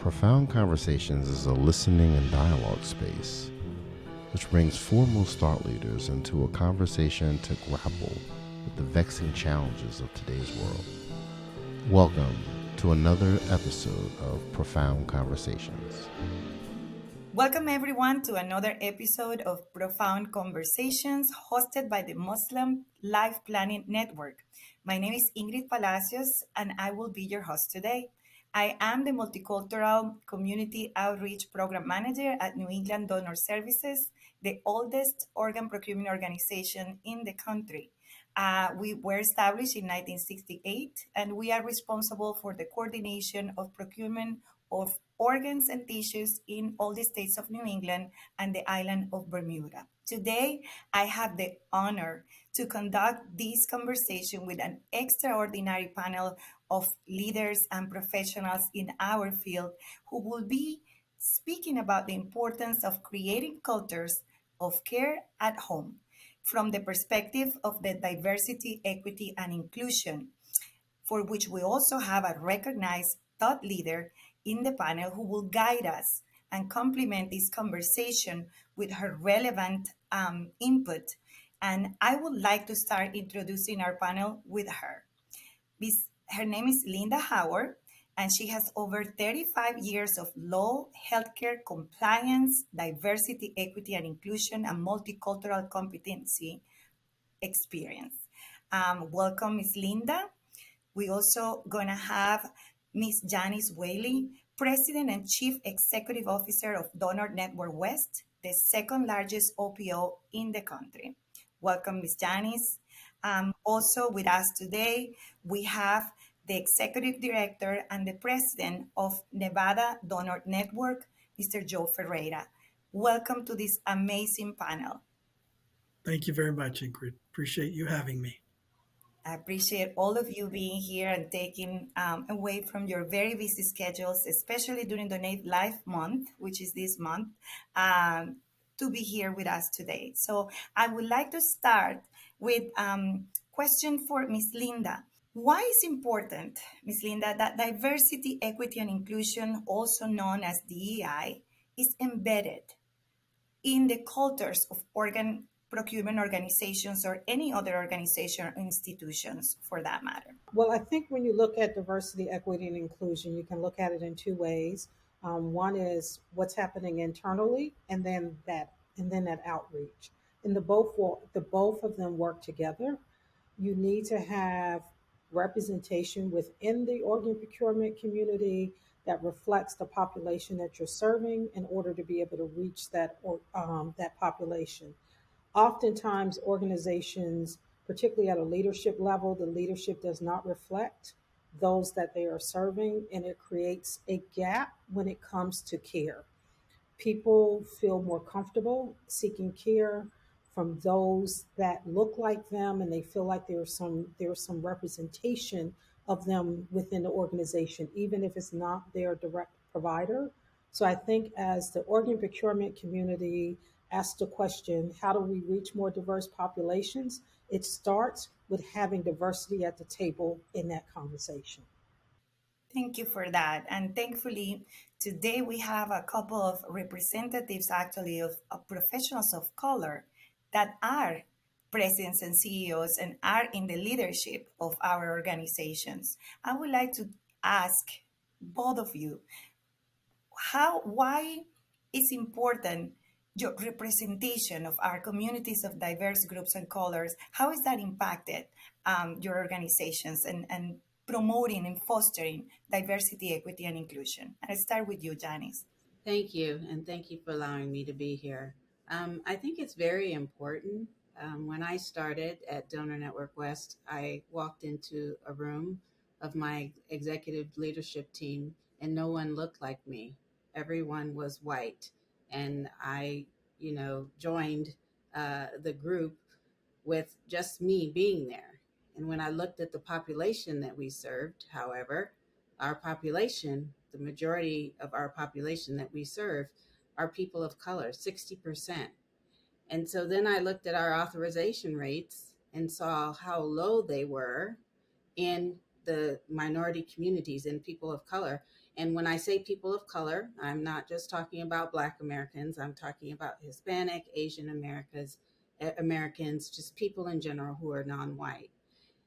Profound Conversations is a listening and dialogue space which brings foremost thought leaders into a conversation to grapple with the vexing challenges of today's world. Welcome to another episode of Profound Conversations. Welcome everyone to another episode of Profound Conversations hosted by the Muslim Life Planning Network. My name is Ingrid Palacios and I will be your host today. I am the Multicultural Community Outreach Program Manager at New England Donor Services, the oldest organ procurement organization in the country. We were established in 1968 and we are responsible for the coordination of procurement of organs and tissues in all the states of New England and the island of Bermuda. Today, I have the honor to conduct this conversation with an extraordinary panel of leaders and professionals in our field who will be speaking about the importance of creating cultures of care at home from the perspective of the diversity, equity, and inclusion, for which we also have a recognized thought leader in the panel who will guide us and complement this conversation with her relevant input. And I would like to start introducing our panel with her. Her name is Linda Howard, and she has over 35 years of law, healthcare, compliance, diversity, equity, and inclusion, and multicultural competency experience. Welcome, Ms. Linda. We also gonna have Ms. Janice Whaley, President and Chief Executive Officer of Donor Network West, the second largest OPO in the country. Welcome, Ms. Janice. Also with us today, we have the Executive Director and the President of Nevada Donor Network, Mr. Joe Ferreira. Welcome to this amazing panel. Thank you very much, Ingrid. Appreciate you having me. I appreciate all of you being here and taking away from your very busy schedules, especially during Donate Life Month, which is this month, to be here with us today. So I would like to start with question for Ms. Linda. Why is important, Ms. Linda, that diversity, equity, and inclusion, also known as DEI, is embedded in the cultures of organ procurement organizations or any other organization or institutions for that matter? Well, I think when you look at diversity, equity, and inclusion, you can look at it in two ways. One is what's happening internally, and then that outreach. And the both of them work together. You need to have representation within the organ procurement community that reflects the population that you're serving in order to be able to reach that population. Oftentimes, organizations, particularly at a leadership level, the leadership does not reflect those that they are serving, and it creates a gap when it comes to care. People feel more comfortable seeking care from those that look like them, and they feel like there's some representation of them within the organization, even if it's not their direct provider. So I think as the organ procurement community asks the question, how do we reach more diverse populations? It starts with having diversity at the table in that conversation. Thank you for that. And thankfully, today we have a couple of representatives actually of professionals of color that are presidents and CEOs and are in the leadership of our organizations. I would like to ask both of you why it's important your representation of our communities of diverse groups and colors. How is that impacted your organizations and promoting and fostering diversity, equity, and inclusion? And I start with you, Janice. Thank you, and thank you for allowing me to be here. I think it's very important. When I started at Donor Network West, I walked into a room of my executive leadership team, and no one looked like me. Everyone was white, and I, joined the group with just me being there. And when I looked at the population that we served, however, our population, the majority of our population that we serve, are people of color, 60%. And so then I looked at our authorization rates and saw how low they were in the minority communities and people of color. And when I say people of color, I'm not just talking about Black Americans. I'm talking about Hispanic, Asian Americans, just people in general who are non-white.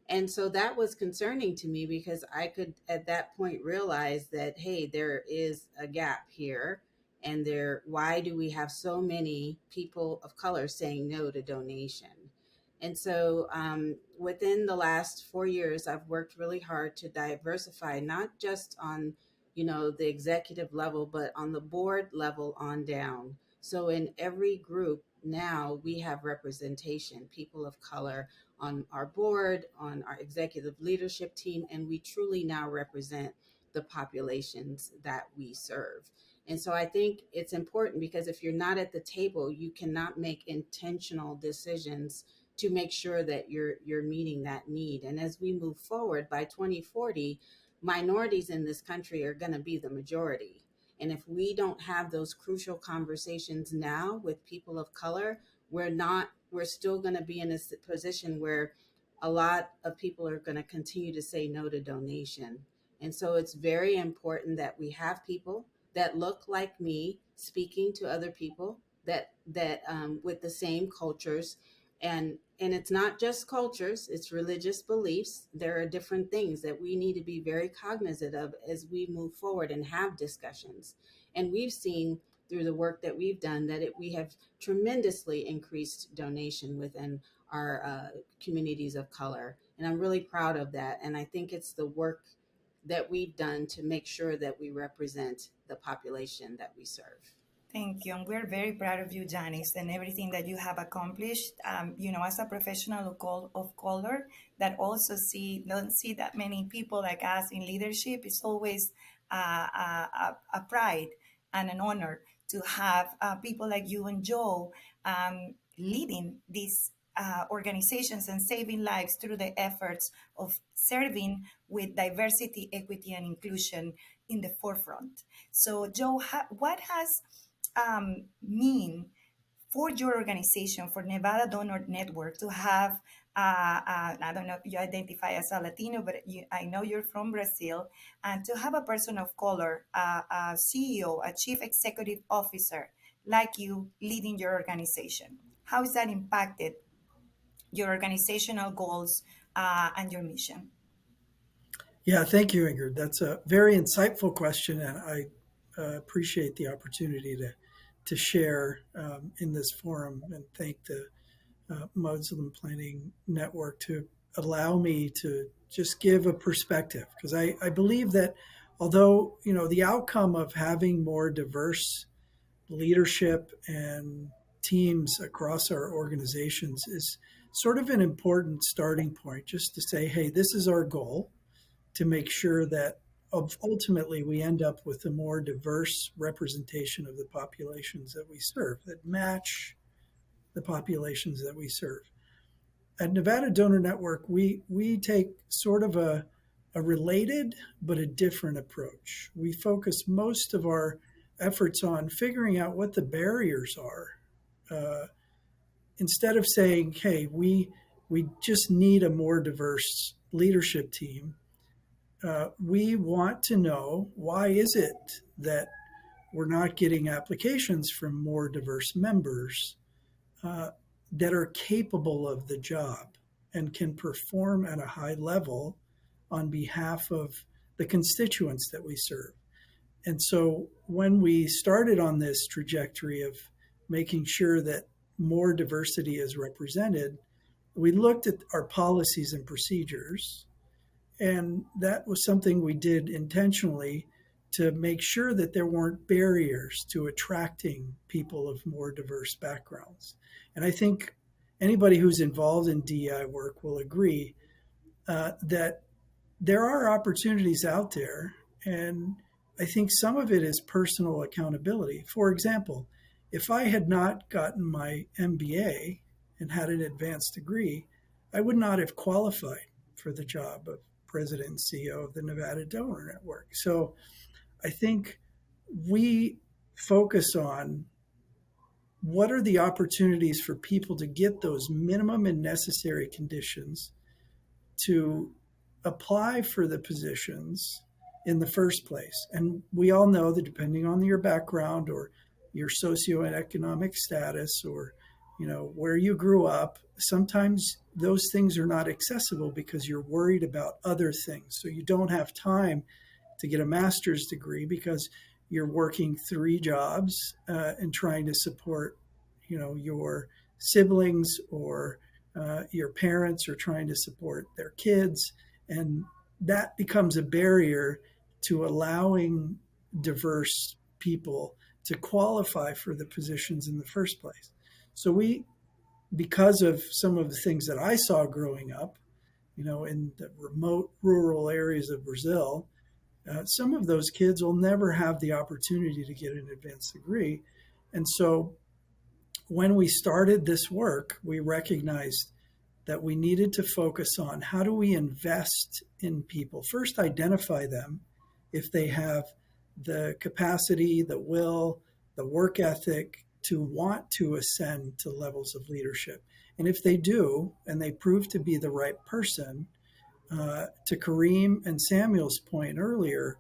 And so that was concerning to me because I could at that point realize that, hey, there is a gap here. And why do we have so many people of color saying no to donation? And so within the last 4 years, I've worked really hard to diversify, not just on, the executive level, but on the board level on down. So in every group now we have representation, people of color on our board, on our executive leadership team, and we truly now represent the populations that we serve. And so I think it's important because if you're not at the table, you cannot make intentional decisions to make sure that you're meeting that need. And as we move forward by 2040, minorities in this country are going to be the majority. And if we don't have those crucial conversations now with people of color, we're still going to be in a position where a lot of people are going to continue to say no to donation. And so it's very important that we have people that look like me speaking to other people that with the same cultures, and it's not just cultures, it's religious beliefs. There are different things that we need to be very cognizant of as we move forward and have discussions. And we've seen through the work that we've done that we have tremendously increased donation within our communities of color. And I'm really proud of that. And I think it's the work that we've done to make sure that we represent the population that we serve. Thank you. And we're very proud of you, Janice, and everything that you have accomplished. As a professional of color that also don't see that many people like us in leadership, it's always a pride and an honor to have people like you and Joe leading these organizations and saving lives through the efforts of serving with diversity, equity, and inclusion in the forefront. So, Joe, what has mean for your organization, for Nevada Donor Network, to have, I don't know if you identify as a Latino, but I know you're from Brazil, and to have a person of color, a CEO, a chief executive officer like you leading your organization? How has that impacted your organizational goals and your mission? Yeah, thank you, Ingrid. That's a very insightful question, and I appreciate the opportunity to share in this forum, and thank the Muslim Planning Network to allow me to just give a perspective, because I believe that although the outcome of having more diverse leadership and teams across our organizations is sort of an important starting point, just to say, hey, this is our goal, to make sure that ultimately we end up with a more diverse representation of the populations that we serve that match the populations that we serve. At Nevada Donor Network, we take sort of a related but a different approach. We focus most of our efforts on figuring out what the barriers are. Instead of saying, hey, we just need a more diverse leadership team, we want to know, why is it that we're not getting applications from more diverse members that are capable of the job and can perform at a high level on behalf of the constituents that we serve. And so when we started on this trajectory of making sure that more diversity is represented, we looked at our policies and procedures. And that was something we did intentionally to make sure that there weren't barriers to attracting people of more diverse backgrounds. And I think anybody who's involved in DEI work will agree that there are opportunities out there. And I think some of it is personal accountability. For example, if I had not gotten my MBA and had an advanced degree, I would not have qualified for the job of president and CEO of the Nevada Donor Network. So I think we focus on what are the opportunities for people to get those minimum and necessary conditions to apply for the positions in the first place. And we all know that depending on your background or your socioeconomic status or where you grew up, sometimes those things are not accessible because you're worried about other things. So you don't have time to get a master's degree because you're working three jobs and trying to support your siblings, or your parents are trying to support their kids, and that becomes a barrier to allowing diverse people to qualify for the positions in the first place. So because of some of the things that I saw growing up, in the remote rural areas of Brazil, some of those kids will never have the opportunity to get an advanced degree. And so when we started this work, we recognized that we needed to focus on how do we invest in people. First, identify them if they have the capacity, the will, the work ethic to want to ascend to levels of leadership. And if they do, and they prove to be the right person, to Kareem and Samuel's point earlier,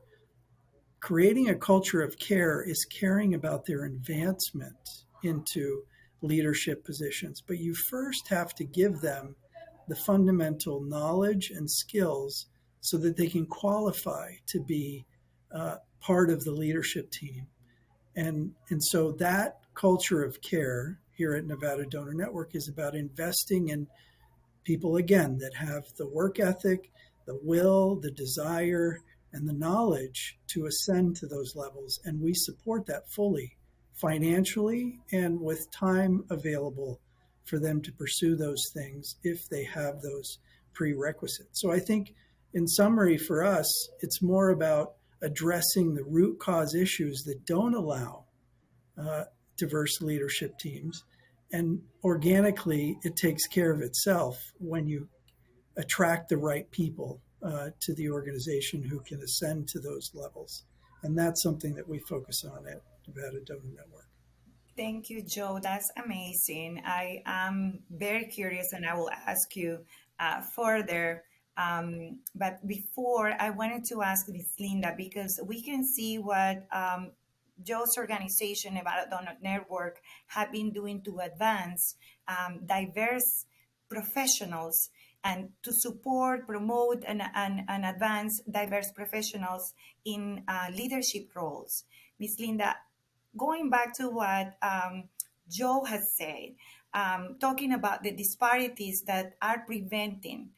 creating a culture of care is caring about their advancement into leadership positions. But you first have to give them the fundamental knowledge and skills so that they can qualify to be part of the leadership team. And so that culture of care here at Nevada Donor Network is about investing in people, again, that have the work ethic, the will, the desire, and the knowledge to ascend to those levels. And we support that fully, financially, and with time available for them to pursue those things if they have those prerequisites. So I think, in summary, for us, it's more about addressing the root cause issues that don't allow uh, diverse leadership teams. And organically, it takes care of itself when you attract the right people to the organization who can ascend to those levels. And that's something that we focus on at Nevada Donor Network. Thank you, Joe. That's amazing. I am very curious and I will ask you further. But before, I wanted to ask Miss Linda, because we can see what Joe's organization, Nevada Donor Network, have been doing to advance diverse professionals and to support, promote, and advance diverse professionals in leadership roles. Miss Linda, going back to what Joe has said, talking about the disparities that are preventing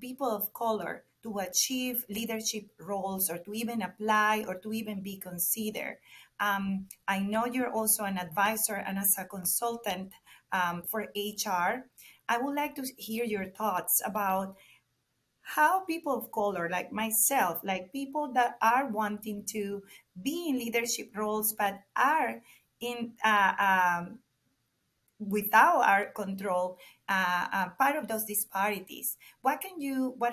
people of color to achieve leadership roles or to even apply or to even be considered. I know you're also an advisor and as a consultant for HR. I would like to hear your thoughts about how people of color like myself, like people that are wanting to be in leadership roles but are in without our control, part of those disparities. What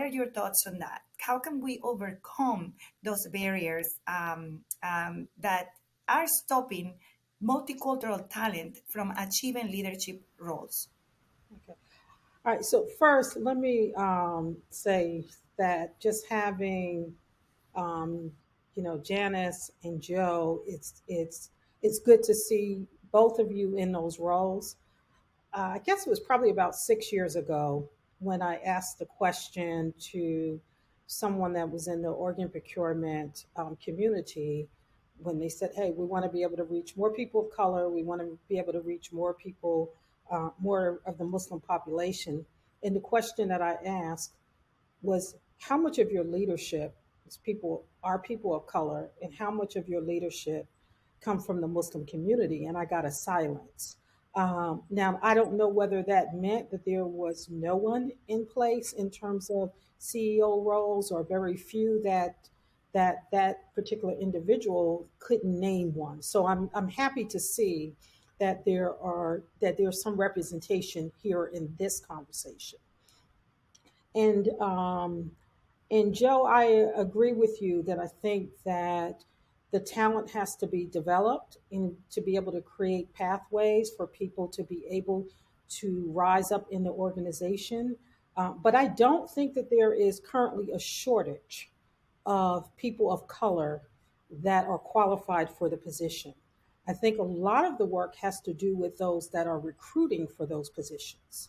are your thoughts on that? How can we overcome those barriers that are stopping multicultural talent from achieving leadership roles? Okay. All right. So first, let me say that just having um, Janice and Joe, it's good to see both of you in those roles. I guess it was probably about 6 years ago when I asked the question to someone that was in the organ procurement community, when they said, "Hey, we want to be able to reach more people of color. We want to be able to reach more people, more of the Muslim population." And the question that I asked was, how much of your leadership is people of color, and how much of your leadership come from the Muslim community? And I got a silence. Now, I don't know whether that meant that there was no one in place in terms of CEO roles, or very few that particular individual couldn't name one. So I'm happy to see that there's some representation here in this conversation. And and Joe, I agree with you that I think that the talent has to be developed and to be able to create pathways for people to be able to rise up in the organization. But I don't think that there is currently a shortage of people of color that are qualified for the position. I think a lot of the work has to do with those that are recruiting for those positions.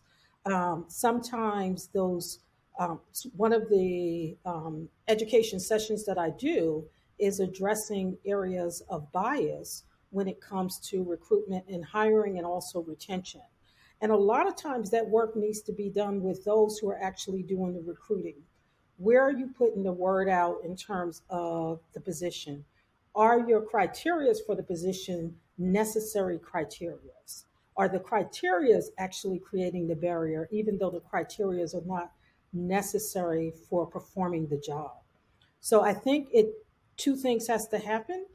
Sometimes one of the education sessions that I do is addressing areas of bias when it comes to recruitment and hiring and also retention. And a lot of times that work needs to be done with those who are actually doing the recruiting. Where are you putting the word out in terms of the position? Are your criterias for the position necessary criterias? Are the criterias actually creating the barrier, even though the criterias are not necessary for performing the job? So I think two things has to happen.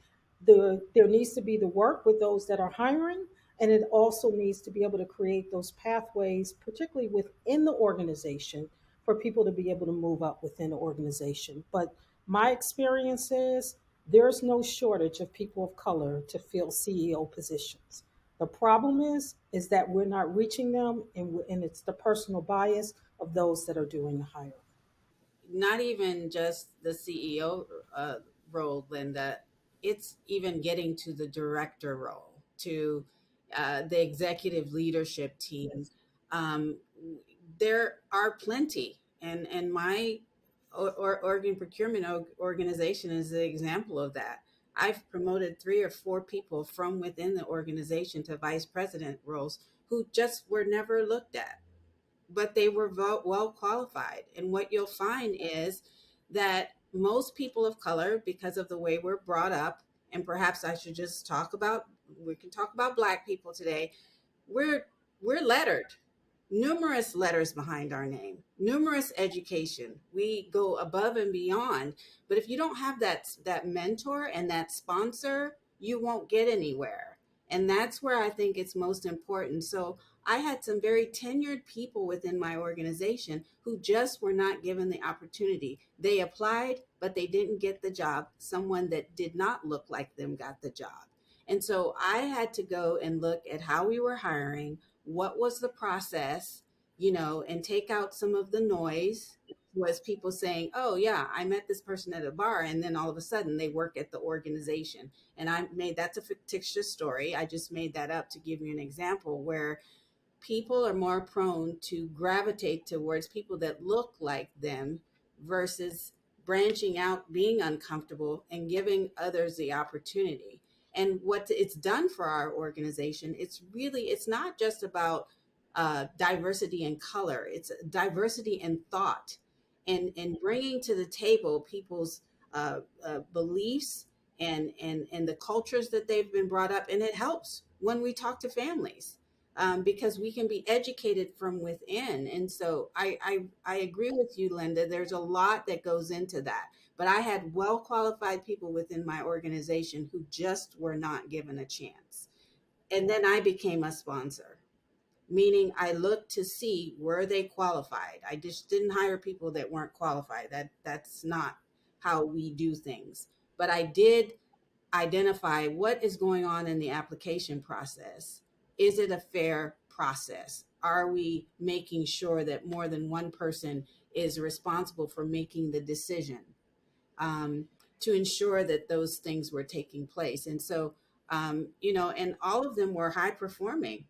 There needs to be the work with those that are hiring, and it also needs to be able to create those pathways, particularly within the organization, for people to be able to move up within the organization. But my experience is there's no shortage of people of color to fill CEO positions. The problem is that we're not reaching them, and it's the personal bias of those that are doing the hiring. Not even just the CEO role, Linda. It's even getting to the director role, to the executive leadership team. Um, there are plenty, and my organ procurement organization is an example of that. I've promoted 3 or 4 people from within the organization to vice president roles who just were never looked at, but they were well qualified. And what you'll find is that most people of color, because of the way we're brought up, and perhaps I should just we can talk about Black people today, we're lettered, numerous letters behind our name, numerous education. We go above and beyond. But if you don't have that mentor and that sponsor, you won't get anywhere. And that's where I think it's most important. So I had some very tenured people within my organization who just were not given the opportunity. They applied, but they didn't get the job. Someone that did not look like them got the job. And so I had to go and look at how we were hiring, what was the process, and take out some of the noise. Was people saying, oh yeah, I met this person at a bar, and then all of a sudden they work at the organization. And that's a fictitious story. I just made that up to give you an example where people are more prone to gravitate towards people that look like them versus branching out, being uncomfortable, and giving others the opportunity. And what it's done for our organization, it's not just about diversity in color, it's diversity in thought, and bringing to the table people's beliefs and the cultures that they've been brought up. And it helps when we talk to families, because we can be educated from within. And so I agree with you, Linda. There's a lot that goes into that. But I had well qualified people within my organization who just were not given a chance. And then I became a sponsor, meaning I looked to see were they qualified. I just didn't hire people that weren't qualified. That's not how we do things. But I did identify what is going on in the application process. Is it a fair process? Are we making sure that more than one person is responsible for making the decision, um, to ensure that those things were taking place? And so, and all of them were high performing,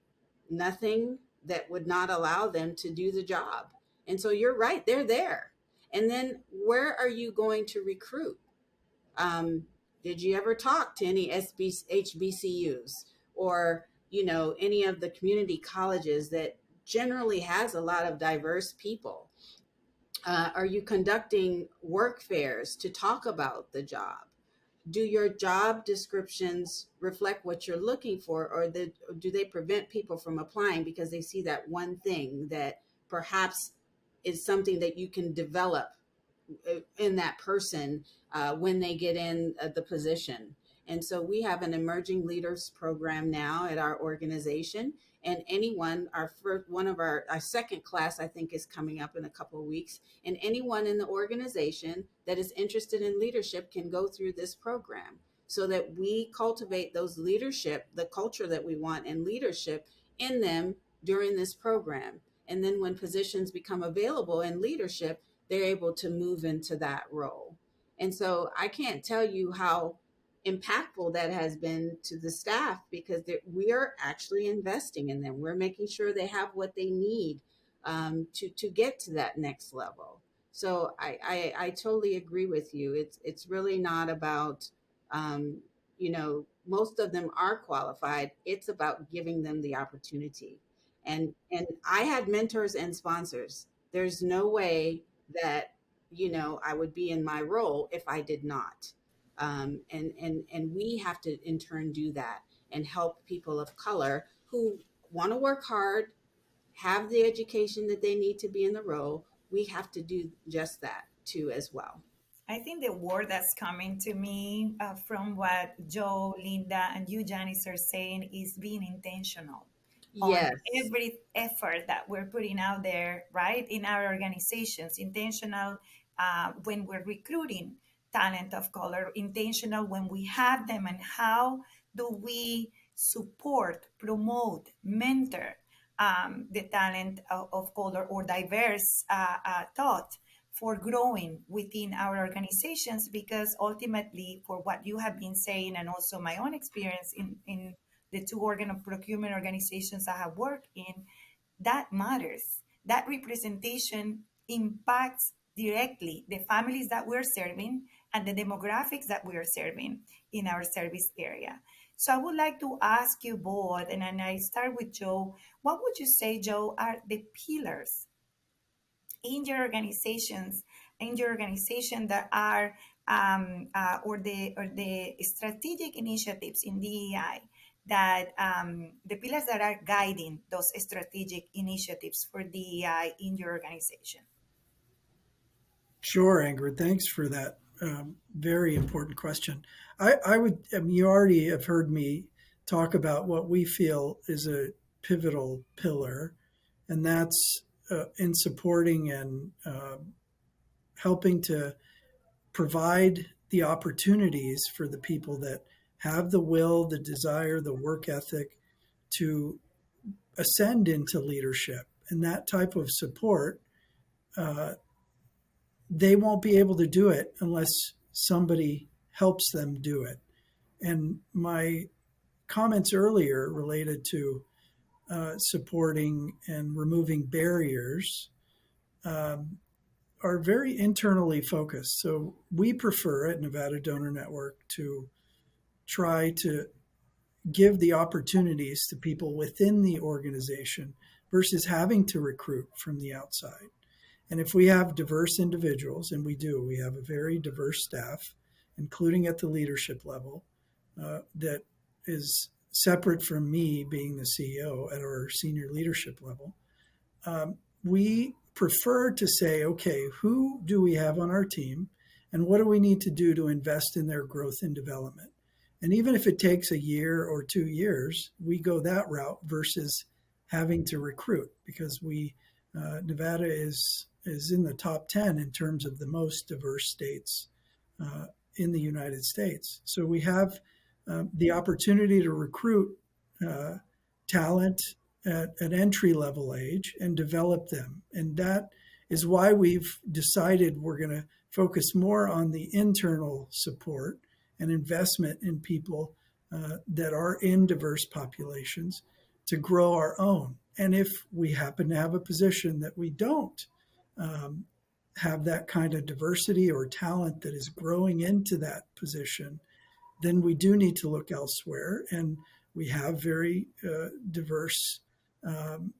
nothing that would not allow them to do the job. And so you're right, they're there. And then where are you going to recruit? Um, did you ever talk to any HBCUs or, any of the community colleges that generally has a lot of diverse people? Are you conducting work fairs to talk about the job? Do your job descriptions reflect what you're looking for, or do they prevent people from applying because they see that one thing that perhaps is something that you can develop in that person when they get in the position? And so we have an emerging leaders program now at our organization. And anyone, one of our second class, I think, is coming up in a couple of weeks. And anyone in the organization that is interested in leadership can go through this program so that we cultivate the culture that we want in leadership in them during this program. And then when positions become available in leadership, they're able to move into that role. And so I can't tell you how impactful that has been to the staff, because we are actually investing in them. We're making sure they have what they need to get to that next level. So I totally agree with you. It's really not about, most of them are qualified. It's about giving them the opportunity. And I had mentors and sponsors. There's no way that I would be in my role if I did not. And we have to in turn do that and help people of color who want to work hard, have the education that they need to be in the role. We have to do just that too as well. I think the word that's coming to me from what Joe, Linda, and you, Janice, are saying is being intentional on Yes. every effort that we're putting out there, right, in our organizations. Intentional when we're recruiting talent of color, intentional when we have them, and how do we support, promote, mentor the talent of color or diverse thought for growing within our organizations, because ultimately, for what you have been saying and also my own experience in the two procurement organizations I have worked in, that matters. That representation impacts directly the families that we're serving and the demographics that we're serving in our service area. So I would like to ask you both, and then I start with Joe. What would you say, Joe, are the pillars in your organizations, in your organization that are or the strategic initiatives in DEI, that the pillars that are guiding those strategic initiatives for DEI in your organization? Sure, Ingrid. Thanks for that very important question. I would, I mean, you already have heard me talk about what we feel is a pivotal pillar, and that's in supporting and helping to provide the opportunities for the people that have the will, the desire, the work ethic to ascend into leadership. And that type of support, uh, they won't be able to do it unless somebody helps them do it. And my comments earlier related to supporting and removing barriers um, are very internally focused. So we prefer at Nevada Donor Network to try to give the opportunities to people within the organization versus having to recruit from the outside. And if we have diverse individuals, and we do, we have a very diverse staff, including at the leadership level, that is separate from me being the CEO at our senior leadership level. We prefer to say, okay, who do we have on our team, and what do we need to do to invest in their growth and development? And even if it takes a year or 2 years, we go that route versus having to recruit, because Nevada is in the top 10 in terms of the most diverse states uh, in the United States. So we have the opportunity to recruit uh, talent at entry level age and develop them. And that is why we've decided we're going to focus more on the internal support and investment in people that are in diverse populations to grow our own. And if we happen to have a position that we don't um, have that kind of diversity or talent that is growing into that position, then we do need to look elsewhere. And we have very diverse, um,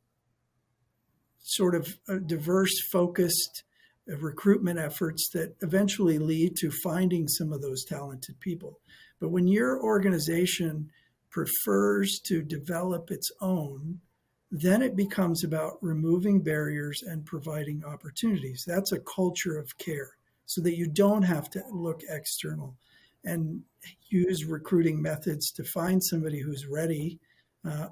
sort of diverse, focused recruitment efforts that eventually lead to finding some of those talented people. But when your organization prefers to develop its own, then it becomes about removing barriers and providing opportunities. That's a culture of care, so that you don't have to look external and use recruiting methods to find somebody who's ready,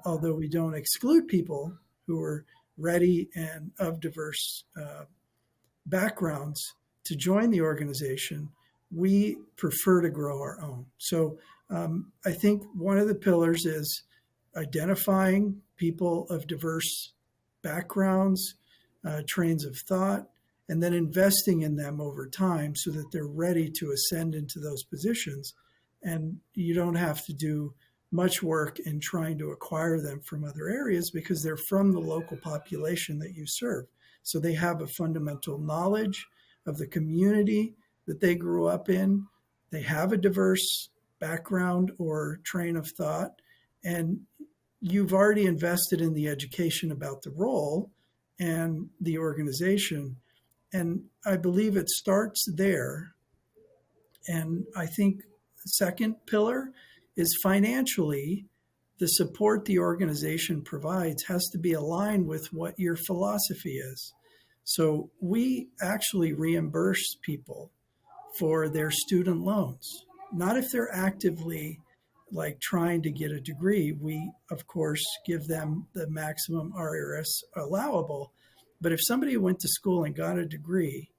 although we don't exclude people who are ready and of diverse backgrounds to join the organization. We prefer to grow our own. So I think one of the pillars is identifying people of diverse backgrounds, trains of thought, and then investing in them over time so that they're ready to ascend into those positions. And you don't have to do much work in trying to acquire them from other areas because they're from the local population that you serve. So they have a fundamental knowledge of the community that they grew up in. They have a diverse background or train of thought. And you've already invested in the education about the role and the organization. And I believe it starts there. And I think the second pillar is financially, the support the organization provides has to be aligned with what your philosophy is. So we actually reimburse people for their student loans, not if they're actively like trying to get a degree. We, of course, give them the maximum RRS allowable. But if somebody went to school and got a degree,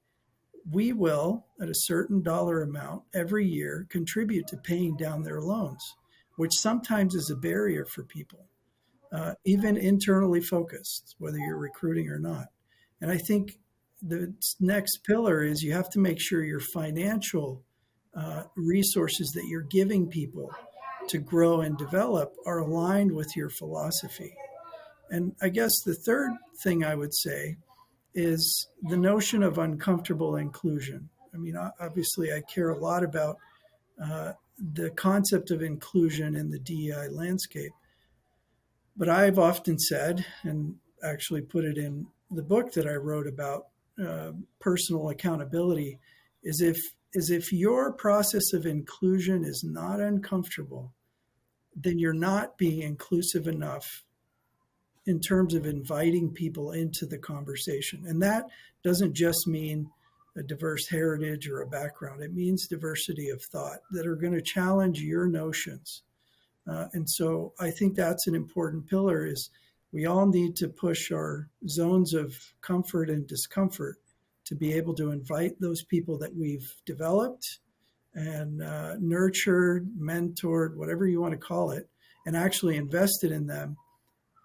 we will, at a certain dollar amount every year, contribute to paying down their loans, which sometimes is a barrier for people, even internally focused, whether you're recruiting or not. And I think the next pillar is you have to make sure your financial resources that you're giving people to grow and develop are aligned with your philosophy. And I guess the third thing I would say is the notion of uncomfortable inclusion. I mean, obviously, I care a lot about the concept of inclusion in the DEI landscape. But I've often said, and actually put it in the book that I wrote about personal accountability, is if your process of inclusion is not uncomfortable, then you're not being inclusive enough in terms of inviting people into the conversation. And that doesn't just mean a diverse heritage or a background. It means diversity of thought that are going to challenge your notions. And so I think that's an important pillar is we all need to push our zones of comfort and discomfort to be able to invite those people that we've developed and nurtured, mentored, whatever you want to call it, and actually invested in them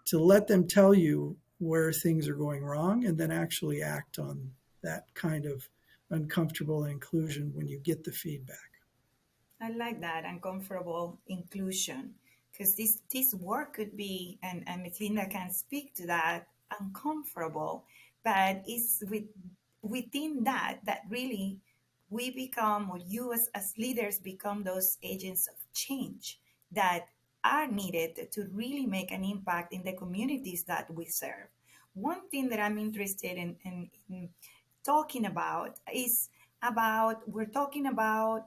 to let them tell you where things are going wrong and then actually act on that kind of uncomfortable inclusion when you get the feedback. I like that uncomfortable inclusion because this work could be, and Ms. Linda can speak to that, uncomfortable, but it's within that really we become, or you as leaders become those agents of change that are needed to really make an impact in the communities that we serve. One thing that I'm interested in talking about is about, we're talking about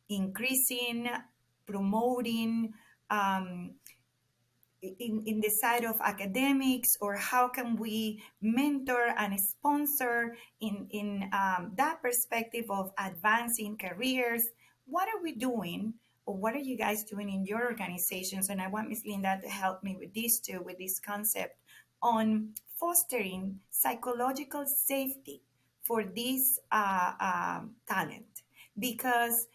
increasing, promoting, um, in the side of academics, or how can we mentor and sponsor in that perspective of advancing careers? What are we doing, or what are you guys doing in your organizations? And I want Ms. Linda to help me with this too, with this concept on fostering psychological safety for this talent, because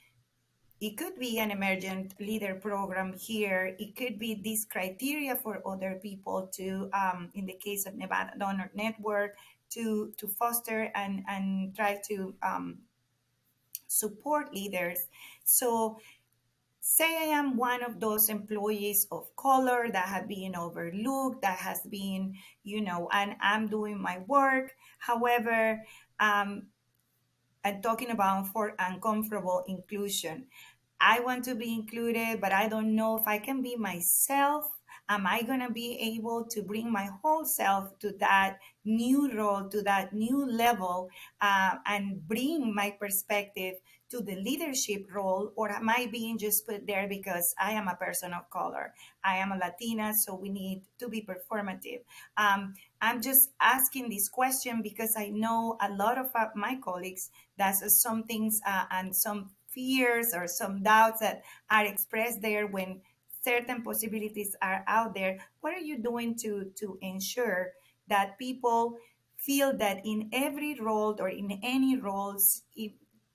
it could be an emergent leader program here. It could be this criteria for other people to, in the case of Nevada Donor Network, to foster and try to support leaders. So say I am one of those employees of color that have been overlooked, that has been, and I'm doing my work. However, I'm talking about for uncomfortable inclusion. I want to be included, but I don't know if I can be myself. Am I going to be able to bring my whole self to that new role, to that new level, and bring my perspective to the leadership role? Or am I being just put there because I am a person of color? I am a Latina, so we need to be performative. I'm just asking this question because I know a lot of my colleagues, that's some things and some fears or some doubts that are expressed there when certain possibilities are out there. What are you doing to ensure that people feel that in every role or in any roles, if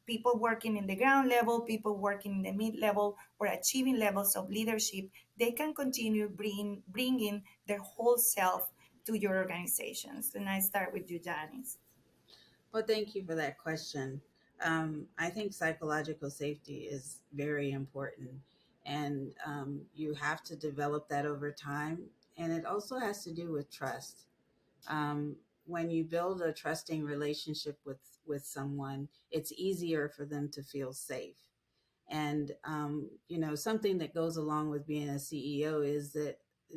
people working in the ground level, people working in the mid level, or achieving levels of leadership, they can continue bringing their whole self to your organizations? And I start with you, Janice. Well, thank you for that question. I think psychological safety is very important, and you have to develop that over time. And it also has to do with trust. Um, when you build a trusting relationship with someone, it's easier for them to feel safe. And something that goes along with being a CEO is that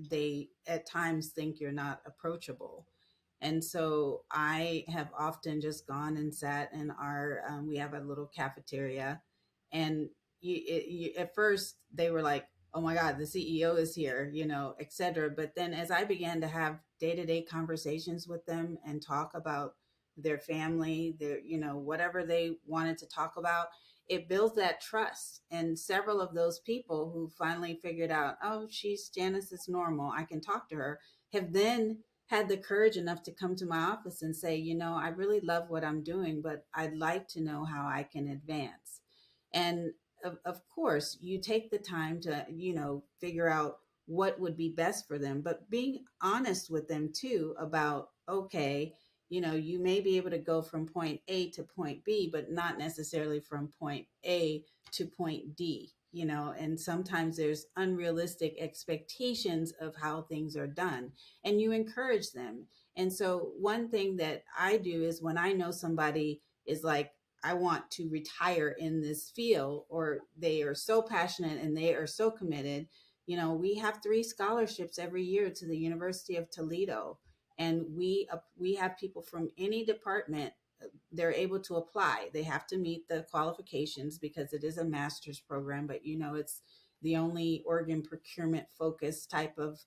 they at times think you're not approachable. And so I have often just gone and sat in our, we have a little cafeteria. And at first they were like, oh my God, the CEO is here, et cetera. But then as I began to have day to day conversations with them and talk about their family, whatever they wanted to talk about, it builds that trust. And several of those people who finally figured out, oh, Janice is normal, I can talk to her, have then had the courage enough to come to my office and say, I really love what I'm doing, but I'd like to know how I can advance. And of course, you take the time to, figure out what would be best for them, but being honest with them too about, okay, you may be able to go from point A to point B, but not necessarily from point A to point D, and sometimes there's unrealistic expectations of how things are done, and you encourage them. And so, one thing that I do is when I know somebody is like, I want to retire in this field, or they are so passionate and they are so committed. We have 3 scholarships every year to the University of Toledo, and we have people from any department. They're able to apply. They have to meet the qualifications because it is a master's program, but it's the only organ procurement focused type of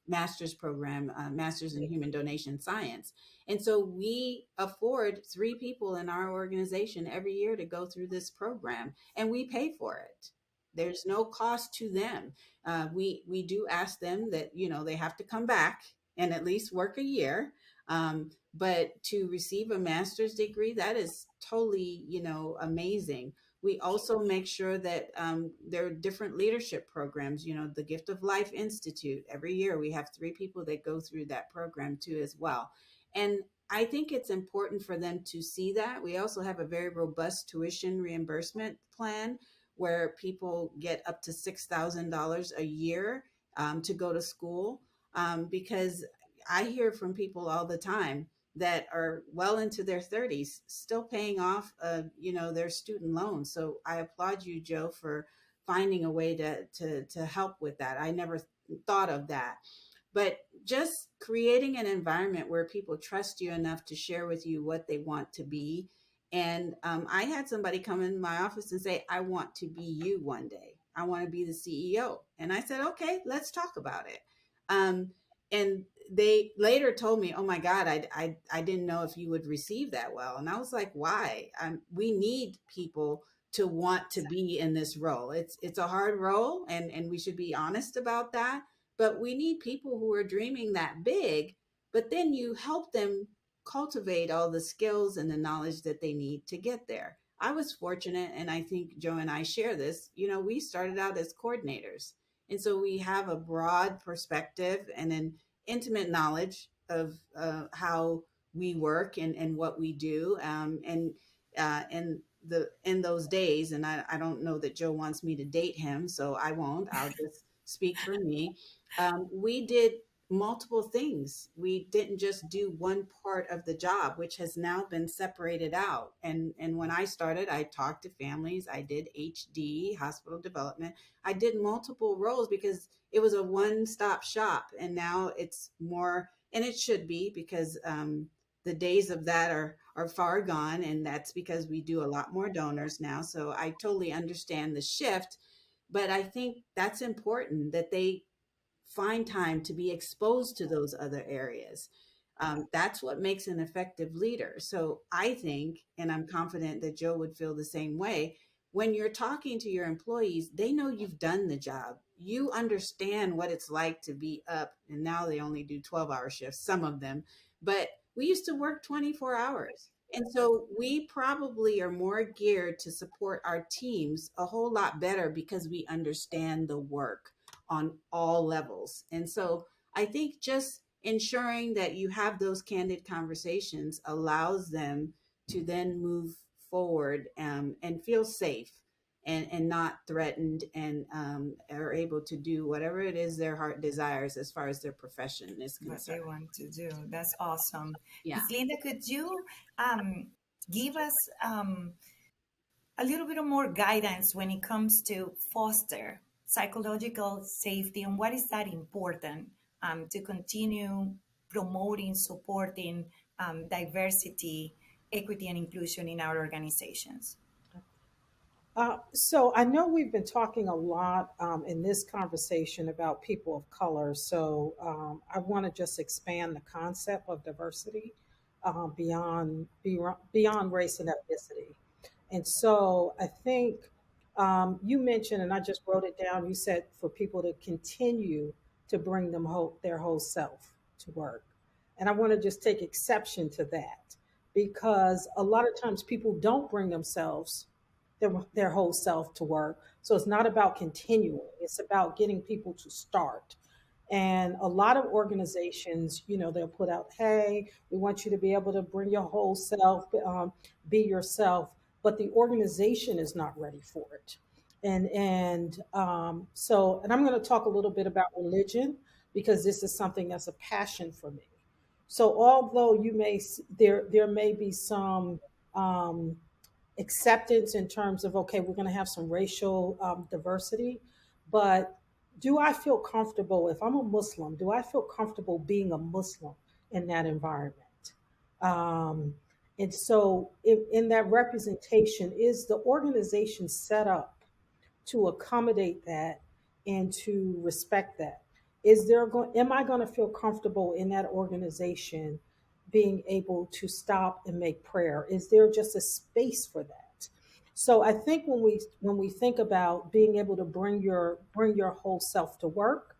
master's program, master's in human donation science. And so we afford 3 people in our organization every year to go through this program, and we pay for it. There's no cost to them. We do ask them that they have to come back and at least work a year. But to receive a master's degree, that is totally, amazing. We also make sure that there are different leadership programs, the Gift of Life Institute. Every year we have 3 people that go through that program too as well. And I think it's important for them to see that. We also have a very robust tuition reimbursement plan where people get up to $6,000 a year to go to school, because I hear from people all the time that are well into their 30s still paying off their student loans. So I applaud you, Joe, for finding a way to help with that. I never thought of that. But just creating an environment where people trust you enough to share with you what they want to be. And I had somebody come in my office and say, I want to be you one day. I want to be the CEO. And I said, okay, let's talk about it. And they later told me, oh my God, I didn't know if you would receive that well. And I was like, why? We need people to want to be in this role. It's a hard role, and we should be honest about that. But we need people who are dreaming that big, but then you help them cultivate all the skills and the knowledge that they need to get there. I was fortunate, and I think Joe and I share this. We started out as coordinators. And so we have a broad perspective and an intimate knowledge of how we work and what we do. In those days, and I don't know that Joe wants me to date him, so I won't. I'll just speak for me. We did multiple things. We didn't just do one part of the job, which has now been separated out. And when I started, I talked to families. I did HD, hospital development. I did multiple roles because it was a one-stop shop. And now it's more, and it should be, because the days of that are far gone. And that's because we do a lot more donors now. So I totally understand the shift. But I think that's important that they find time to be exposed to those other areas. That's what makes an effective leader. So I think, and I'm confident that Joe would feel the same way, when you're talking to your employees, they know you've done the job. You understand what it's like to be up, and now they only do 12-hour shifts, some of them, but we used to work 24 hours. And so we probably are more geared to support our teams a whole lot better because we understand the work on all levels. And so I think just ensuring that you have those candid conversations allows them to then move forward, and feel safe, and not threatened, and are able to do whatever it is their heart desires as far as their profession is What they concerned. want to do. That's awesome. Yeah. Miss Linda, could you um, give us a little bit of more guidance when it comes to foster psychological safety, and what is that important to continue promoting, supporting diversity, equity, and inclusion in our organizations? So I know we've been talking a lot in this conversation about people of color. So I want to just expand the concept of diversity beyond race and ethnicity. And so I think you mentioned, and I just wrote it down. You said for people to continue to bring their whole self to work, and I want to just take exception to that because a lot of times people don't bring themselves their whole self to work. So it's not about continuing, it's about getting people to start. And a lot of organizations, they'll put out, hey, we want you to be able to bring your whole self, be yourself, but the organization is not ready for it. And I'm going to talk a little bit about religion because this is something that's a passion for me. So although there may be some um, acceptance in terms of, okay, we're going to have some racial diversity, but do I feel comfortable, if I'm a Muslim, do I feel comfortable being a Muslim in that environment? um, and so in that representation, is the organization set up to accommodate that and to respect that? Am I going to feel comfortable in that organization being able to stop and make prayer? Is there just a space for that? So I think when we think about being able to bring your whole self to work,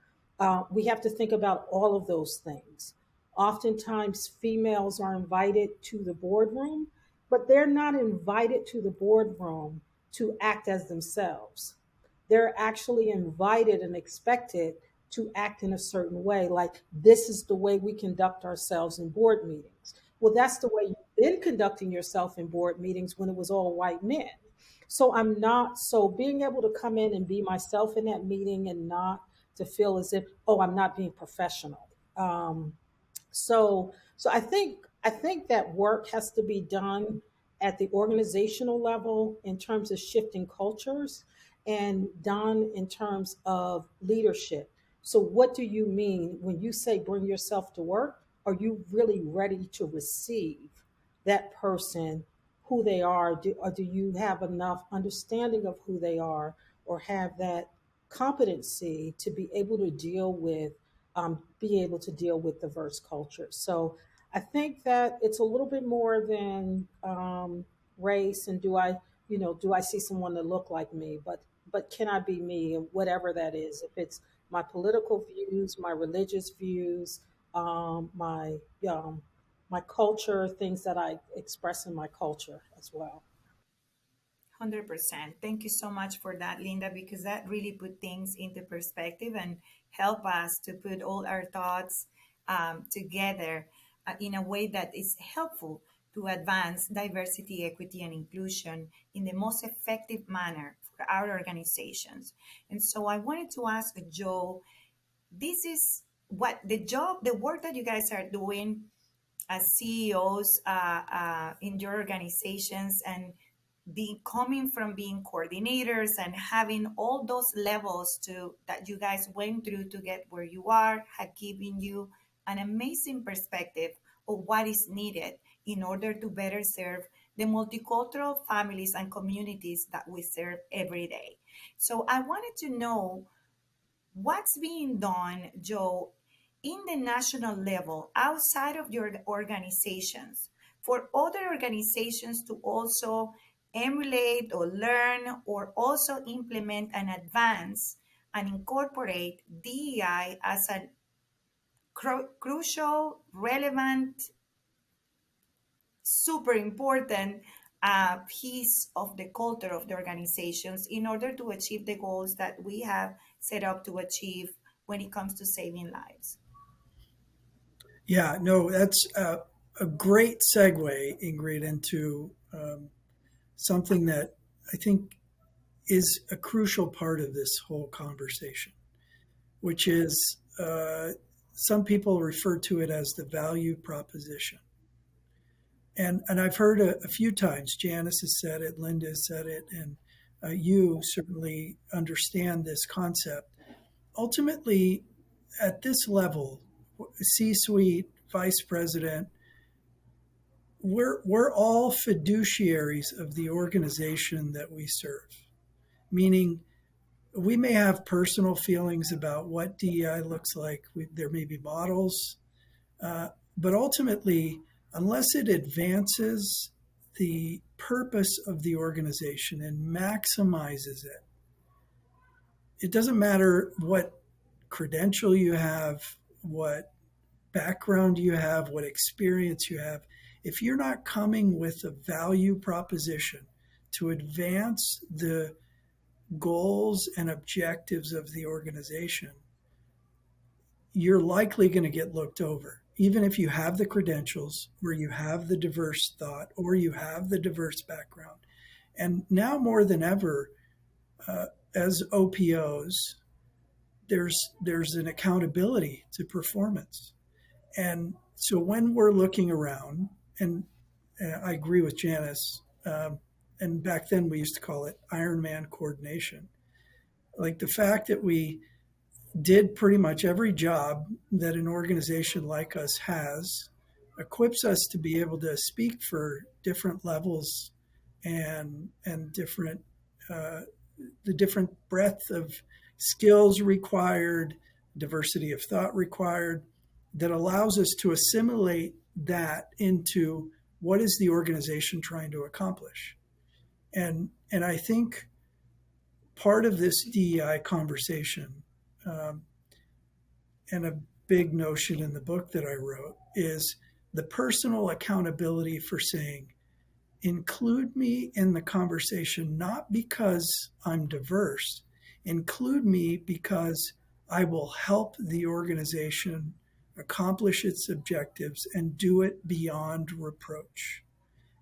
we have to think about all of those things. Oftentimes females are invited to the boardroom, but they're not invited to the boardroom to act as themselves. They're actually invited and expected to act in a certain way. Like, this is the way we conduct ourselves in board meetings. Well, that's the way you've been conducting yourself in board meetings when it was all white men. So being able to come in and be myself in that meeting and not to feel as if, oh, I'm not being professional. So I think that work has to be done at the organizational level in terms of shifting cultures and done in terms of leadership. So what do you mean when you say bring yourself to work? Are you really ready to receive that person, who they are, or do you have enough understanding of who they are, or have that competency to be able to deal with diverse cultures? So I think that it's a little bit more than race, and do I see someone that look like me, but can I be me, and whatever that is, if it's my political views, my religious views, my my culture, things that I express in my culture as well. 100%. Thank you so much for that, Linda, because that really put things into perspective and help us to put all our thoughts together in a way that is helpful to advance diversity, equity, and inclusion in the most effective manner for our organizations. And so I wanted to ask Joe, this is what the work that you guys are doing as CEOs in your organizations, and coming from being coordinators and having all those levels to that you guys went through to get where you are, have given you an amazing perspective of what is needed in order to better serve the multicultural families and communities that we serve every day. So I wanted to know what's being done, Joe, in the national level outside of your organizations for other organizations to also emulate or learn or also implement and advance and incorporate DEI as a crucial, relevant, super important piece of the culture of the organizations in order to achieve the goals that we have set up to achieve when it comes to saving lives. Yeah, no, that's a great segue, Ingrid, into something that I think is a crucial part of this whole conversation, which is some people refer to it as the value proposition. And I've heard a few times, Janice has said it, Linda has said it, and you certainly understand this concept. Ultimately, at this level, C suite, vice president, we're all fiduciaries of the organization that we serve, meaning we may have personal feelings about what DEI looks like. There may be models, uh, but ultimately, unless it advances the purpose of the organization and maximizes it, it doesn't matter what credential you have, what background you have, what experience you have. If you're not coming with a value proposition to advance the goals and objectives of the organization, you're likely going to get looked over. Even if you have the credentials, or you have the diverse thought, or you have the diverse background. And now more than ever, as OPOs, there's an accountability to performance. And so when we're looking around, and I agree with Janice, and back then we used to call it Iron Man coordination. Like the fact that we did pretty much every job that an organization like us has equips us to be able to speak for different levels and different uh, the different breadth of skills required, diversity of thought required, that allows us to assimilate that into what is the organization trying to accomplish. And I think part of this DEI conversation, um, and a big notion in the book that I wrote, is the personal accountability for saying, include me in the conversation, not because I'm diverse, include me because I will help the organization accomplish its objectives and do it beyond reproach.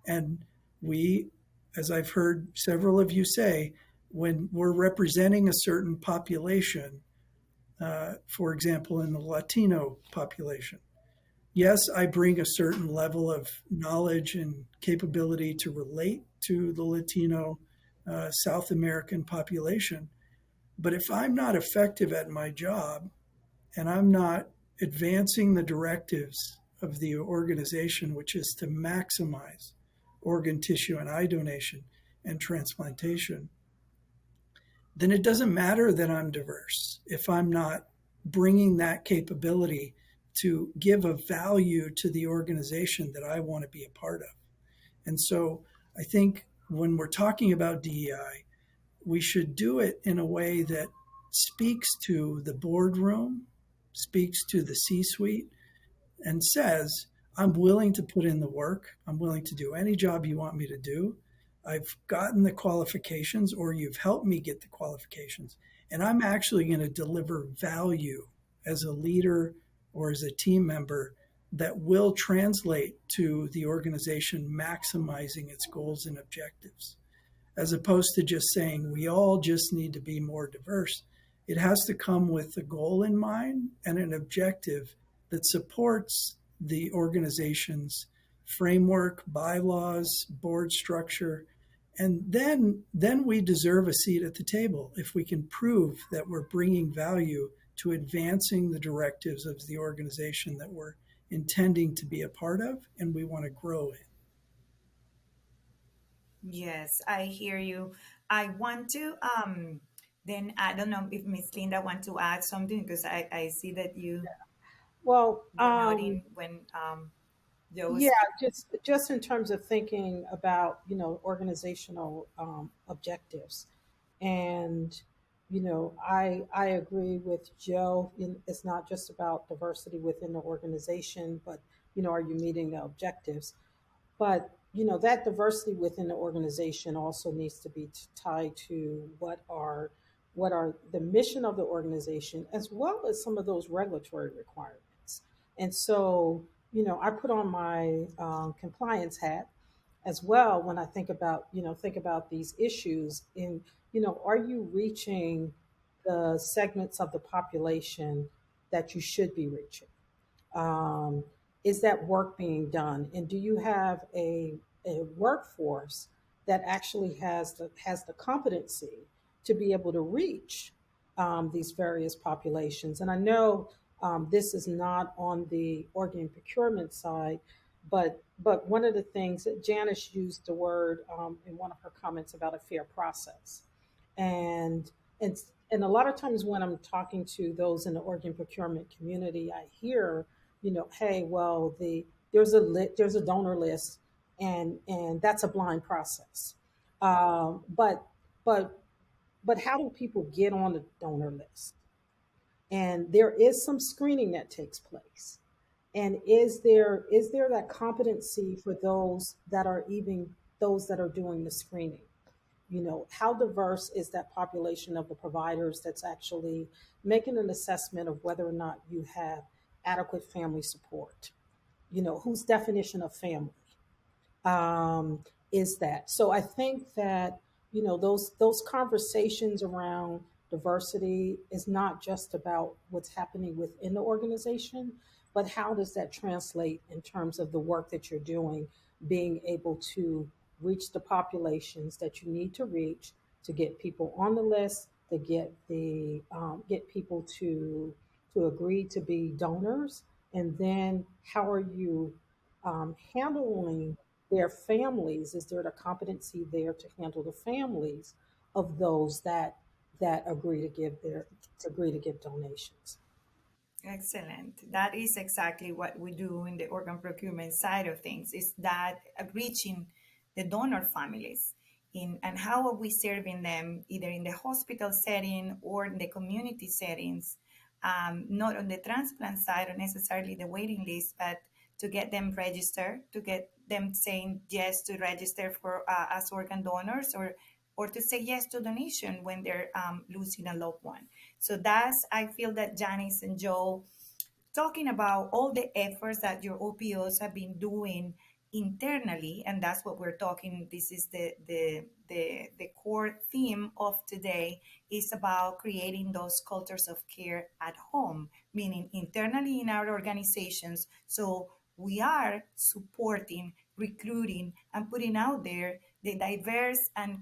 And we, as I've heard several of you say, when we're representing a certain population, for example, in the Latino population, yes, I bring a certain level of knowledge and capability to relate to the Latino South American population. But if I'm not effective at my job and I'm not advancing the directives of the organization, which is to maximize organ tissue and eye donation and transplantation, then it doesn't matter that I'm diverse if I'm not bringing that capability to give a value to the organization that I want to be a part of. And so I think when we're talking about DEI, we should do it in a way that speaks to the boardroom, speaks to the C suite, and says, I'm willing to put in the work. I'm willing to do any job you want me to do. I've gotten the qualifications, or you've helped me get the qualifications. And I'm actually going to deliver value as a leader or as a team member that will translate to the organization maximizing its goals and objectives, as opposed to just saying we all just need to be more diverse. It has to come with a goal in mind and an objective that supports the organization's framework, bylaws, board structure. And then we deserve a seat at the table if we can prove that we're bringing value to advancing the directives of the organization that we're intending to be a part of and we want to grow in. Yes, I hear you. I want to then I don't know if Miss Linda want to add something because I see that Well, you're nodding when Joe was yeah, speaking. just in terms of thinking about, organizational objectives. And, I agree with Joe. It's not just about diversity within the organization, but, are you meeting the objectives? But, that diversity within the organization also needs to be tied to what are the mission of the organization, as well as some of those regulatory requirements. And so, I put on my compliance hat as well when I think about these issues. In Are you reaching the segments of the population that you should be reaching? Um, is that work being done? And do you have a workforce that actually has the competency to be able to reach these various populations? And I know this is not on the organ procurement side, but one of the things that Janice used the word in one of her comments about a fair process, and and and a lot of times when I'm talking to those in the organ procurement community, I hear, hey, well, there's a donor list, and that's a blind process. Um, but but but how do people get on the donor list? And there is some screening that takes place. And is there that competency for those that are doing the screening? How diverse is that population of the providers that's actually making an assessment of whether or not you have adequate family support? Whose definition of family um, is that? So I think that those conversations around diversity is not just about what's happening within the organization, but how does that translate in terms of the work that you're doing, being able to reach the populations that you need to reach to get people on the list, to get people to agree to be donors, and then how are you handling their families? Is there a competency there to handle the families of those that agree to give donations? Excellent. That is exactly what we do in the organ procurement side of things, is that reaching the donor families in, and how are we serving them either in the hospital setting or in the community settings, not on the transplant side or necessarily the waiting list, but to get them registered, to get them saying yes to register for as organ donors, or to say yes to donation when they're losing a loved one. So that's, I feel that Janice and Joe talking about all the efforts that your OPOs have been doing internally, and that's what we're talking. This is the core theme of today, is about creating those cultures of care at home, meaning internally in our organizations. So we are supporting, recruiting, and putting out there the diverse and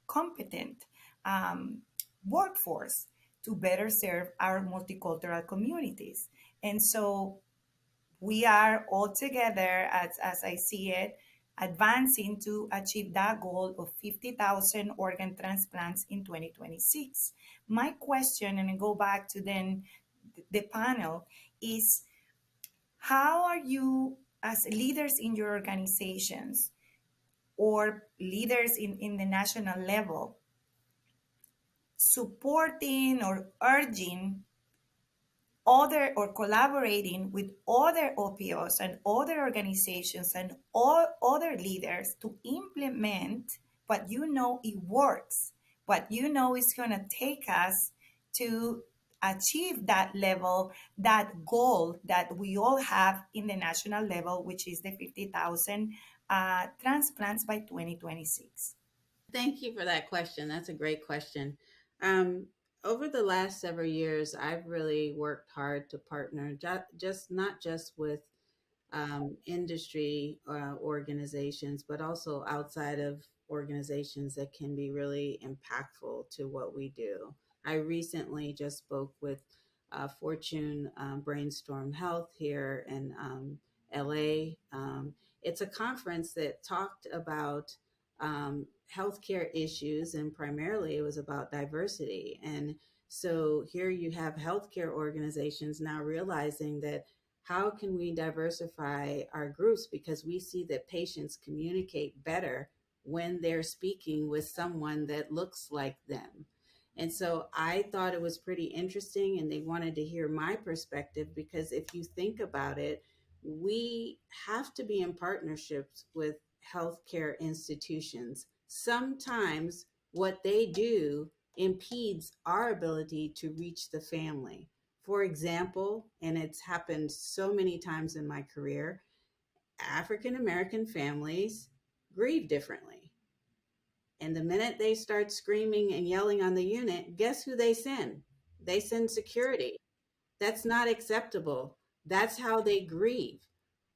competent um, workforce to better serve our multicultural communities. And so we are all together, as I see it, advancing to achieve that goal of 50,000 organ transplants in 2026. My question, and I go back to then the panel, is how are you, as leaders in your organizations or leaders in the national level, supporting or urging other, or collaborating with other OPOs and other organizations and all other leaders to implement what it works, what is going to take us to achieve that level, that goal that we all have in the national level, which is the 50,000 transplants by 2026. Thank you for that question. That's a great question. Um, Over the last several years, I've really worked hard to partner, just not just with industry organizations, but also outside of organizations that can be really impactful to what we do. I recently just spoke with Fortune Brainstorm Health here in LA. It's a conference that talked about healthcare issues, and primarily it was about diversity. And so here you have healthcare organizations now realizing that how can we diversify our groups, because we see that patients communicate better when they're speaking with someone that looks like them. And so I thought it was pretty interesting, and they wanted to hear my perspective, because if you think about it, we have to be in partnerships with healthcare institutions. Sometimes what they do impedes our ability to reach the family. For example, and it's happened so many times in my career, African American families grieve differently. And the minute they start screaming and yelling on the unit, guess who they send? They send security. That's not acceptable. That's how they grieve.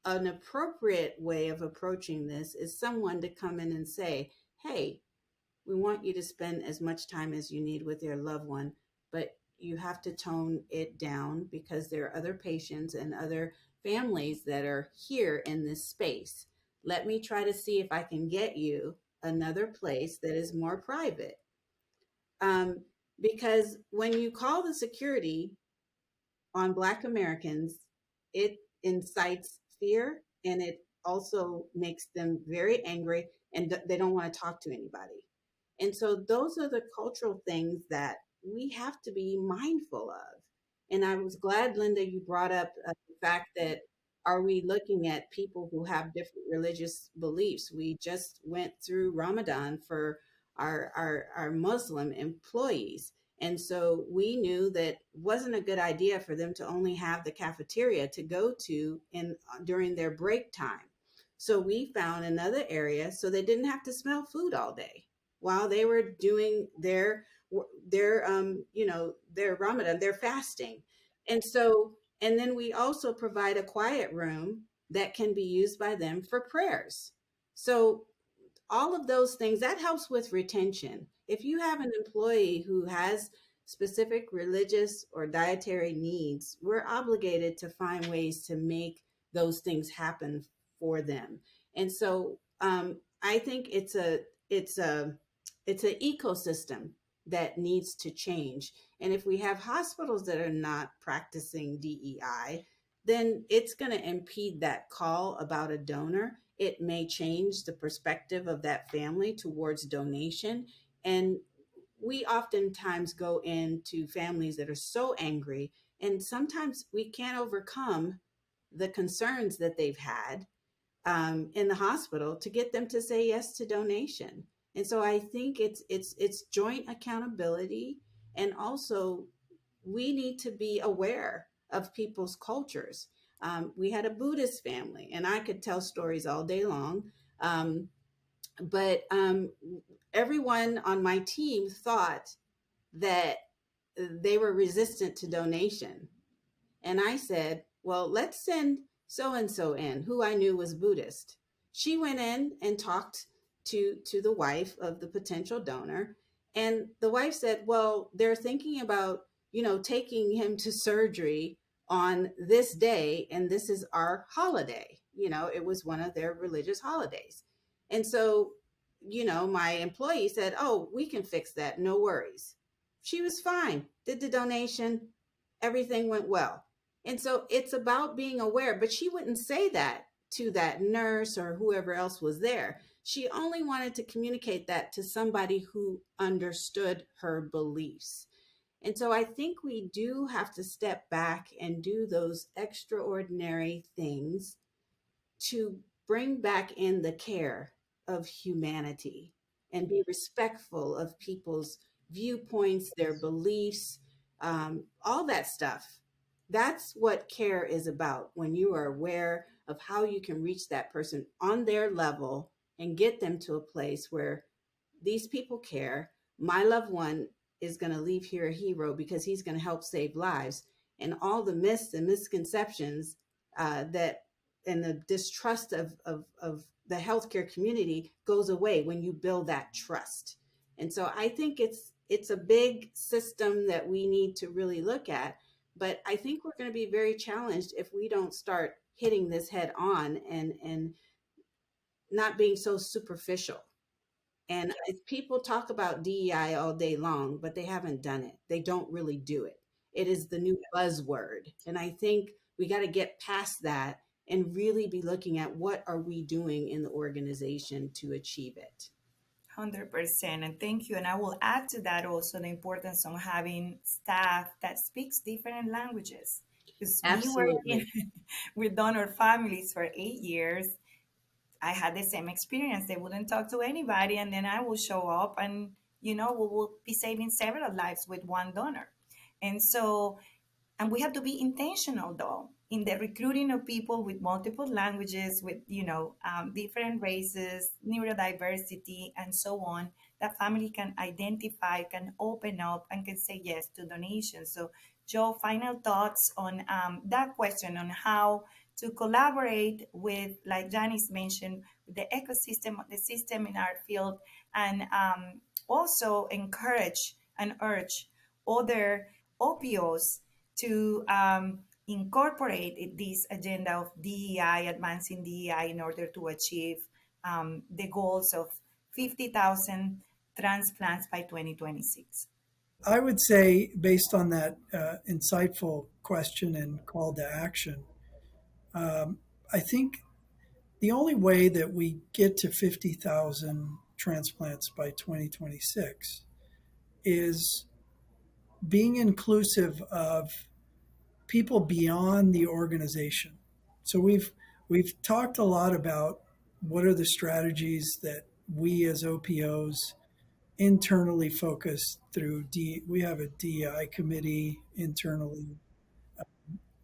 An appropriate way of approaching this is someone to come in and say, hey, we want you to spend as much time as you need with your loved one, but you have to tone it down because there are other patients and other families that are here in this space. Let me try to see if I can get you another place that is more private. Um, because when you call the security on Black Americans, it incites fear and it also makes them very angry and they don't want to talk to anybody. And so those are the cultural things that we have to be mindful of. And I was glad, Linda, you brought up the fact that are we looking at people who have different religious beliefs? We just went through Ramadan for our Muslim employees. And so we knew that it wasn't a good idea for them to only have the cafeteria to go to in during their break time. So we found another area so they didn't have to smell food all day while they were doing their Ramadan, their fasting. And so and then we also provide a quiet room that can be used by them for prayers. So all of those things that helps with retention. If you have an employee who has specific religious or dietary needs, we're obligated to find ways to make those things happen for them. And so I think it's an ecosystem that needs to change. And if we have hospitals that are not practicing DEI, then it's going to impede that call about a donor. It may change the perspective of that family towards donation. And we oftentimes go into families that are so angry, and sometimes we can't overcome the concerns that they've had in the hospital to get them to say yes to donation. And so I think it's joint accountability, and also we need to be aware of people's cultures. We had a Buddhist family, and I could tell stories all day long. Um, but everyone on my team thought that they were resistant to donation. And I said, well, let's send so and so in, who I knew was Buddhist. She went in and talked to the wife of the potential donor. And the wife said, well, they're thinking about, taking him to surgery on this day, and this is our holiday. It was one of their religious holidays. And so, my employee said, oh, we can fix that. No worries. She was fine, did the donation, everything went well. And so it's about being aware, but she wouldn't say that to that nurse or whoever else was there. She only wanted to communicate that to somebody who understood her beliefs. And so I think we do have to step back and do those extraordinary things to bring back in the care of humanity and be respectful of people's viewpoints, their beliefs, all that stuff. That's what care is about when you are aware of how you can reach that person on their level and get them to a place where these people care. My loved one is going to leave here a hero because he's going to help save lives. And all the myths and misconceptions that and the distrust of the healthcare community goes away when you build that trust. And so I think it's a big system that we need to really look at. But I think we're going to be very challenged if we don't start hitting this head on and not being so superficial. And people talk about DEI all day long, but they haven't done it. They don't really do it. It is the new buzzword. And I think we got to get past that and really be looking at what are we doing in the organization to achieve it. 100%. And thank you. And I will add to that also the importance of having staff that speaks different languages. Because me working Absolutely. with donor families for 8 years, I had the same experience. They wouldn't talk to anybody, and then I will show up, and we will be saving several lives with one donor. And so And we have to be intentional though in the recruiting of people with multiple languages, with different races, neurodiversity, and so on. That family can identify, can open up, and can say yes to donations. So, Joe, final thoughts on that question on how to collaborate with, like Janice mentioned, the ecosystem, the system in our field, and also encourage and urge other OPOs to incorporate this agenda of DEI, advancing DEI, in order to achieve the goals of 50,000 transplants by 2026. I would say, based on that insightful question and call to action, um, I think the only way that we get to 50,000 transplants by 2026 is being inclusive of people beyond the organization. So we've talked a lot about what are the strategies that we as OPOs internally focus through we have a DEI committee internally.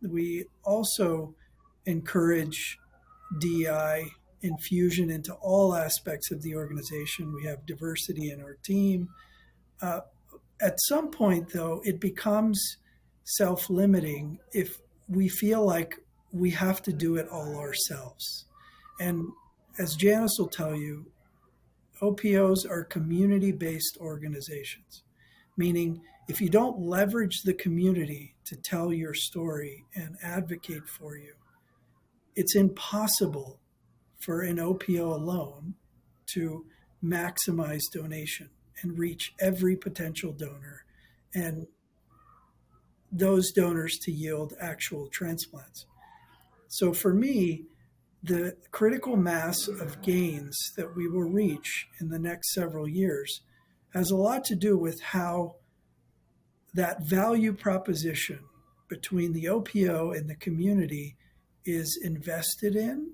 We also encourage DEI infusion into all aspects of the organization. We have diversity in our team. Uh, at some point, though, it becomes self limiting if we feel like we have to do it all ourselves. And as Janice will tell you, OPOs are community based organizations, meaning if you don't leverage the community to tell your story and advocate for you, it's impossible for an OPO alone to maximize donation and reach every potential donor and those donors to yield actual transplants. So for me, the critical mass of gains that we will reach in the next several years has a lot to do with how that value proposition between the OPO and the community is invested in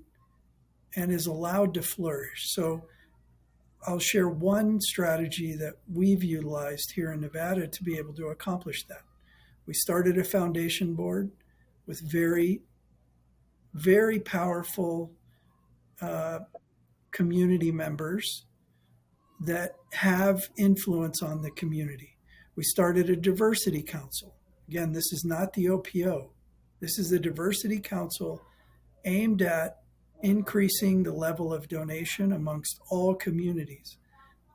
and is allowed to flourish. So I'll share one strategy that we've utilized here in Nevada to be able to accomplish that. We started a foundation board with very, very powerful uh, community members that have influence on the community. We started a diversity council. Again, this is not the OPO. This is the diversity council aimed at increasing the level of donation amongst all communities.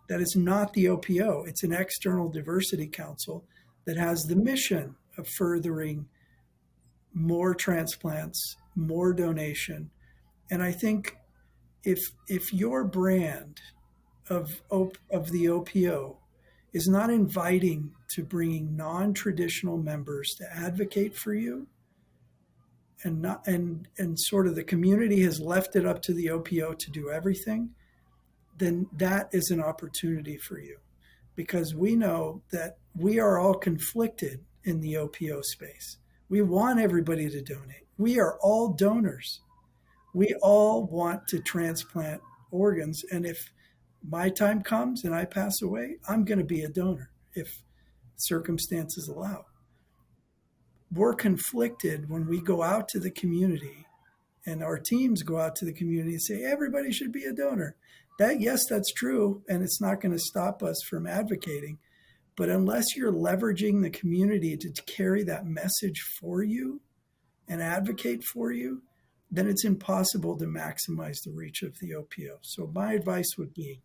That is not the OPO. It's an external diversity council that has the mission of furthering more transplants, more donation. And I think if your brand of the OPO is not inviting to bringing non-traditional members to advocate for you, and not and sort of the community has left it up to the OPO to do everything, then that is an opportunity for you, because we know that we are all conflicted in the OPO space. We want everybody to donate. We are all donors. We all want to transplant organs. And if my time comes and I pass away, I'm going to be a donor if circumstances allow. We're conflicted when we go out to the community and our teams go out to the community and say, everybody should be a donor. That, yes, that's true. And it's not going to stop us from advocating. But unless you're leveraging the community to carry that message for you and advocate for you, then it's impossible to maximize the reach of the OPO. So my advice would be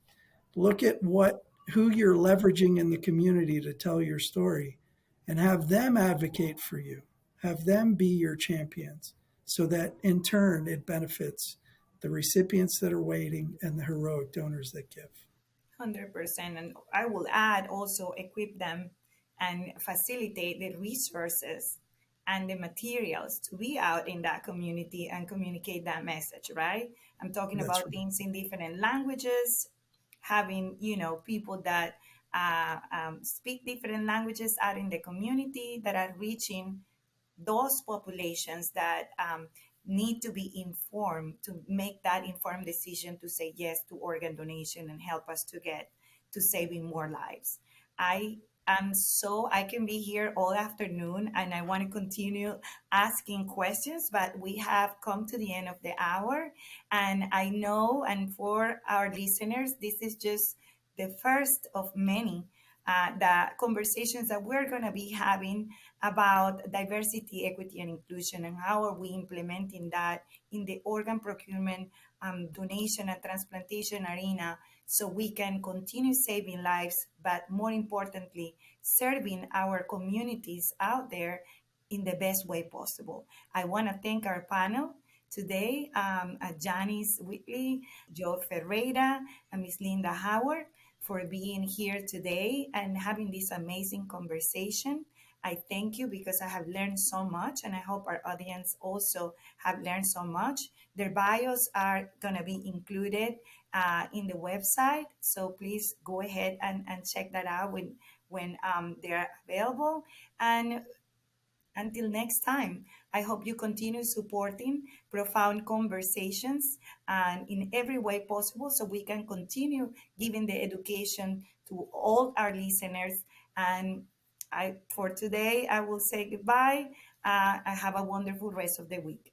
look at who you're leveraging in the community to tell your story and have them advocate for you. Have them be your champions so that in turn it benefits the recipients that are waiting and the heroic donors that give. 100%. And I will add also equip them and facilitate the resources and the materials to be out in that community and communicate that message, right? I'm talking That's about things in different languages, having, people that speak different languages out in the community that are reaching those populations that need to be informed to make that informed decision to say yes to organ donation and help us to get to saving more lives. I So I can be here all afternoon and I want to continue asking questions, but we have come to the end of the hour. And I know, and for our listeners, this is just the first of many. The conversations that we're going to be having about diversity, equity, and inclusion, and how are we implementing that in the organ procurement, donation, and transplantation arena so we can continue saving lives, but more importantly, serving our communities out there in the best way possible. I want to thank our panel today, Janice Whitley, Joe Ferreira, and Miss Linda Howard for being here today and having this amazing conversation. I thank you because I have learned so much, and I hope our audience also have learned so much. Their bios are going to be included in the website, so please go ahead and check that out when they're available. And until next time, I hope you continue supporting profound conversations and in every way possible so we can continue giving the education to all our listeners. And for today, I will say goodbye. I have a wonderful rest of the week.